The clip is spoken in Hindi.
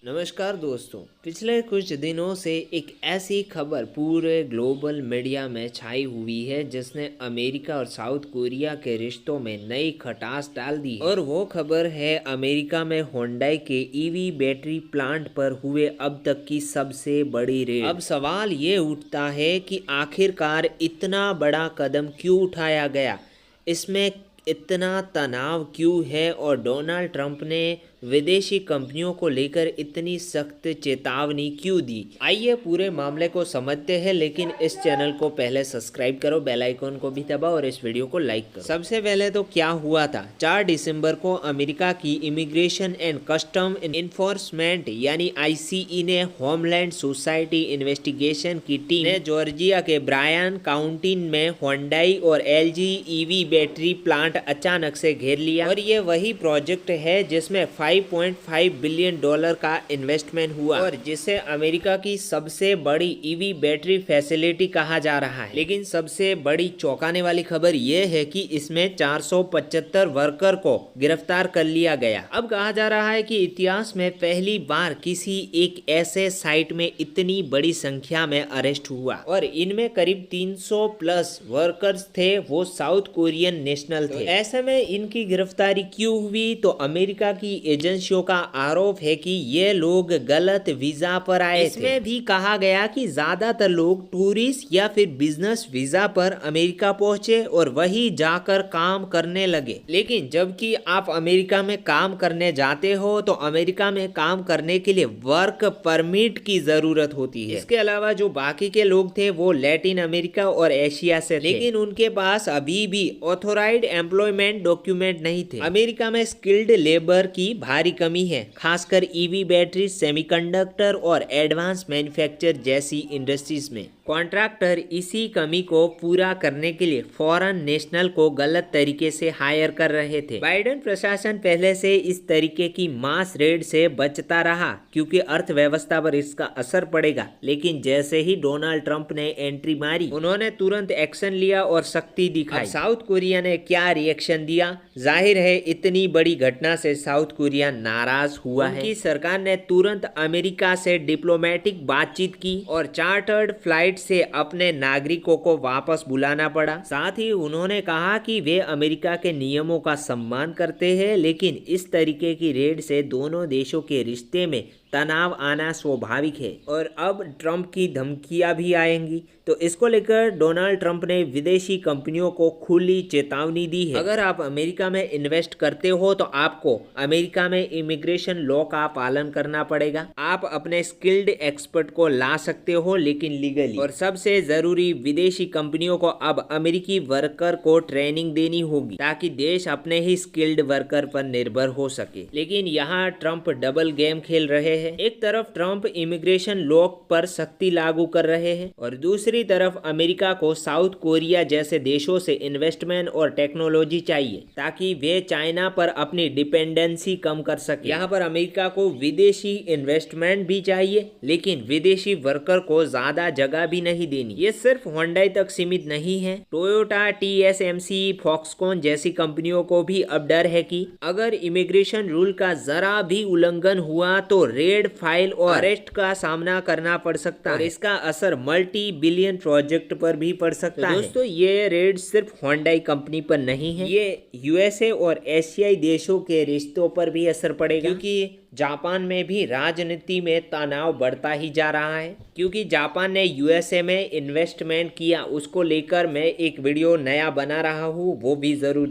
नमस्कार दोस्तों। पिछले कुछ दिनों से एक ऐसी खबर पूरे ग्लोबल मीडिया में छाई हुई है जिसने अमेरिका और साउथ कोरिया के रिश्तों में नई खटास डाल दी है। और वो खबर है अमेरिका में होंडई के ईवी बैटरी प्लांट पर हुए अब तक की सबसे बड़ी रेड। अब सवाल ये उठता है कि आखिरकार इतना बड़ा कदम क्यों उठाया गया, इसमें इतना तनाव क्यों है और डोनाल्ड ट्रंप ने विदेशी कंपनियों को लेकर इतनी सख्त चेतावनी क्यों दी। आइए पूरे मामले को समझते हैं, लेकिन इस चैनल को पहले सब्सक्राइब करो, बेल आइकॉन को भी दबाओ और इस वीडियो को लाइक करो। सबसे पहले तो क्या हुआ था, 4 दिसंबर को अमेरिका की इमिग्रेशन एंड कस्टम इन्फोर्समेंट यानी ICE ने होमलैंड सोसाइटी इन्वेस्टिगेशन की टीम ने जॉर्जिया के ब्रायन काउंटी में होंडई और LG EV बैटरी प्लांट अचानक से घेर लिया। और ये वही प्रोजेक्ट है जिसमें $5.5 बिलियन का इन्वेस्टमेंट हुआ और जिसे अमेरिका की सबसे बड़ी ईवी बैटरी फैसिलिटी कहा जा रहा है। लेकिन सबसे बड़ी चौंकाने वाली खबर यह है कि इसमें 475 वर्कर को गिरफ्तार कर लिया गया। अब कहा जा रहा है कि इतिहास में पहली बार किसी एक ऐसे साइट में इतनी बड़ी संख्या में अरेस्ट हुआ और इनमें करीब 300 प्लस वर्कर्स थे, वो साउथ कोरियन नेशनल थे। ऐसे में इनकी गिरफ्तारी क्यों हुई, तो अमेरिका की एजेंसियों का आरोप है कि ये लोग गलत वीजा पर आए थे। इसमें भी कहा गया कि ज्यादातर लोग टूरिस्ट या फिर बिजनेस वीजा पर अमेरिका पहुंचे और वही जाकर काम करने लगे। लेकिन जबकि आप अमेरिका में काम करने जाते हो तो अमेरिका में काम करने के लिए वर्क परमिट की जरूरत होती है। इसके अलावा जो बाकी के लोग थे वो लैटिन अमेरिका और एशिया से थे, लेकिन उनके पास अभी भी ऑथोराइज्ड एम्प्लॉयमेंट डॉक्यूमेंट नहीं थे। अमेरिका में स्किल्ड लेबर की भारी कमी है, खासकर ईवी बैटरी, सेमीकंडक्टर और एडवांस मैन्युफैक्चर जैसी इंडस्ट्रीज में। कॉन्ट्रैक्टर इसी कमी को पूरा करने के लिए फॉरेन नेशनल को गलत तरीके से हायर कर रहे थे। बाइडेन प्रशासन पहले से इस तरीके की मास रेड से बचता रहा क्योंकि अर्थव्यवस्था पर इसका असर पड़ेगा, लेकिन जैसे ही डोनाल्ड ट्रंप ने एंट्री मारी उन्होंने तुरंत एक्शन लिया और सख्ती दिखाई। साउथ कोरिया ने क्या रिएक्शन दिया? जाहिर है इतनी बड़ी घटना से साउथ कोरिया नाराज हुआ है। उनकी सरकार ने तुरंत अमेरिका से डिप्लोमेटिक बातचीत की और चार्टर्ड फ्लाइट से अपने नागरिकों को वापस बुलाना पड़ा। साथ ही उन्होंने कहा कि वे अमेरिका के नियमों का सम्मान करते हैं, लेकिन इस तरीके की रेड से दोनों देशों के रिश्ते में तनाव आना स्वाभाविक है और अब ट्रंप की धमकियां भी आएंगी। तो इसको लेकर डोनाल्ड ट्रंप ने विदेशी कंपनियों को खुली चेतावनी दी है। अगर आप अमेरिका में इन्वेस्ट करते हो तो आपको अमेरिका में इमिग्रेशन लॉ का पालन करना पड़ेगा। आप अपने स्किल्ड एक्सपर्ट को ला सकते हो, लेकिन लीगली। और सबसे जरूरी, विदेशी कंपनियों को अब अमेरिकी वर्कर को ट्रेनिंग देनी होगी ताकि देश अपने ही स्किल्ड वर्कर पर निर्भर हो सके। लेकिन यहाँ ट्रंप डबल गेम खेल रहे हैं। एक तरफ ट्रंप इमिग्रेशन लॉ पर सख्ती लागू कर रहे हैं और दूसरी तरफ अमेरिका को साउथ कोरिया जैसे देशों से इन्वेस्टमेंट और टेक्नोलॉजी चाहिए ताकि वे चाइना पर अपनी डिपेंडेंसी कम कर सके। यहाँ पर अमेरिका को विदेशी इन्वेस्टमेंट भी चाहिए, लेकिन विदेशी वर्कर को ज्यादा जगह भी नहीं देनी। ये सिर्फ होंडई तक सीमित नहीं है, टोयोटा, TSMC, फॉक्सकॉन जैसी कंपनियों को भी अब डर है कि अगर इमिग्रेशन रूल का जरा भी उल्लंघन हुआ तो रेड फाइल और अरेस्ट का सामना करना पड़ सकता है और इसका असर मल्टी बिलियन प्रोजेक्ट पर भी पड़ सकता है। दोस्तों, ये रेड सिर्फ होंडई कंपनी पर नहीं है, ये USA और एशियाई देशों के रिश्तों पर भी असर पड़ेगा क्योंकि जापान में भी राजनीति में तनाव बढ़ता ही जा रहा है। क्योंकि जापान ने USA में इन्वेस्टमेंट किया, उसको लेकर मैं एक वीडियो नया बना रहा हूँ, वो भी जरूर